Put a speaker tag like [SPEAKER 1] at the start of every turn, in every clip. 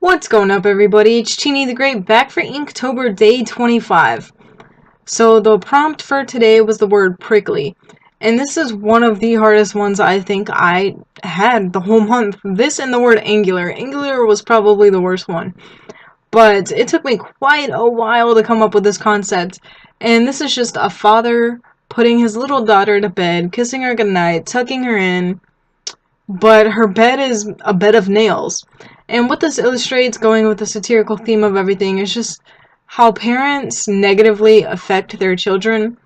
[SPEAKER 1] What's going up, everybody? It's Chini the Great back for Inktober day 25. So the prompt for today was the word prickly. And this is one of the hardest ones I think I had the whole month. This and the word angular. Angular was probably the worst one. But it took me quite a while to come up with this concept. And this is just a father putting his little daughter to bed, kissing her goodnight, tucking her in, but her bed is a bed of nails. And what this illustrates, going with the satirical theme of everything, is just how parents negatively affect their children.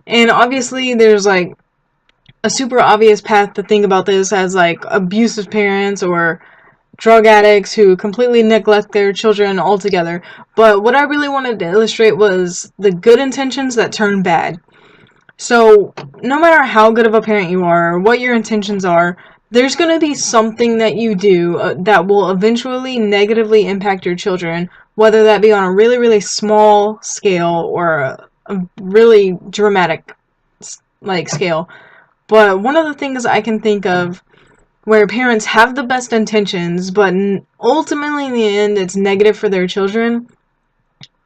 [SPEAKER 1] And obviously, there's like a super obvious path to think about this as like abusive parents or drug addicts who completely neglect their children altogether. But what I really wanted to illustrate was the good intentions that turn bad. So, no matter how good of a parent you are, or what your intentions are, there's going to be something that you do that will eventually negatively impact your children, whether that be on a really, really small scale or a really dramatic scale. But one of the things I can think of where parents have the best intentions, but ultimately in the end it's negative for their children,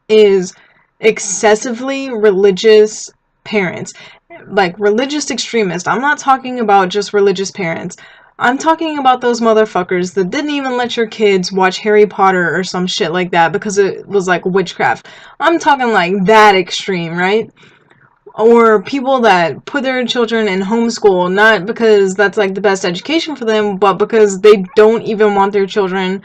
[SPEAKER 1] is excessively religious parents. Like religious extremists. I'm not talking about just religious parents. I'm talking about those motherfuckers that didn't even let your kids watch Harry Potter or some shit like that because it was like witchcraft. I'm talking like that extreme, right? Or people that put their children in homeschool, not because that's like the best education for them, but because they don't even want their children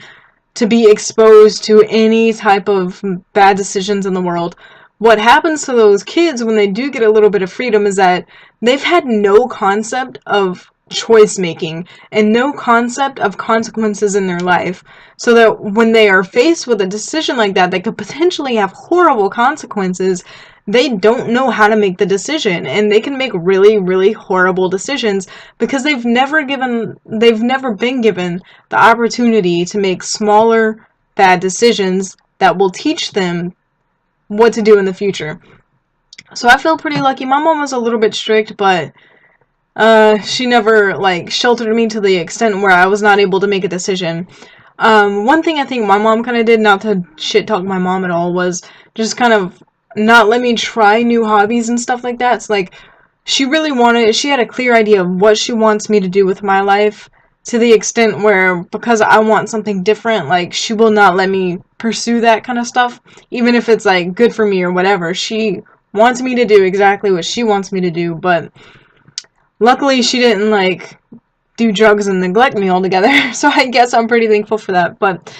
[SPEAKER 1] to be exposed to any type of bad decisions in the world. What happens to those kids when they do get a little bit of freedom is that they've had no concept of choice making and no concept of consequences in their life. So that when they are faced with a decision like that could potentially have horrible consequences, they don't know how to make the decision, and they can make really, really horrible decisions because they've never been given the opportunity to make smaller bad decisions that will teach them what to do in the future. So I feel pretty lucky. My mom was a little bit strict, but she never like sheltered me to the extent where I was not able to make a decision. One thing I think my mom kind of did, not to shit talk my mom at all, was just kind of not let me try new hobbies and stuff like that. It's like she had a clear idea of what she wants me to do with my life, to the extent where, because I want something different, like, she will not let me pursue that kind of stuff, even if it's like good for me or whatever. She wants me to do exactly what she wants me to do, but luckily she didn't like do drugs and neglect me altogether, so I guess I'm pretty thankful for that. But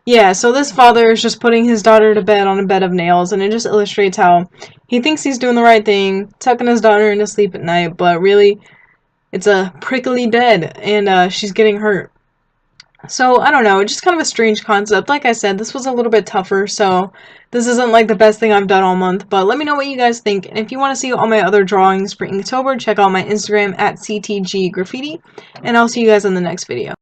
[SPEAKER 1] yeah, so this father is just putting his daughter to bed on a bed of nails, and it just illustrates how he thinks he's doing the right thing, tucking his daughter into sleep at night, but really, it's a prickly bed, and she's getting hurt. So, I don't know, just kind of a strange concept. Like I said, this was a little bit tougher, so this isn't like the best thing I've done all month, but let me know what you guys think. And if you want to see all my other drawings for Inktober, check out my Instagram at CTG Graffiti, and I'll see you guys in the next video.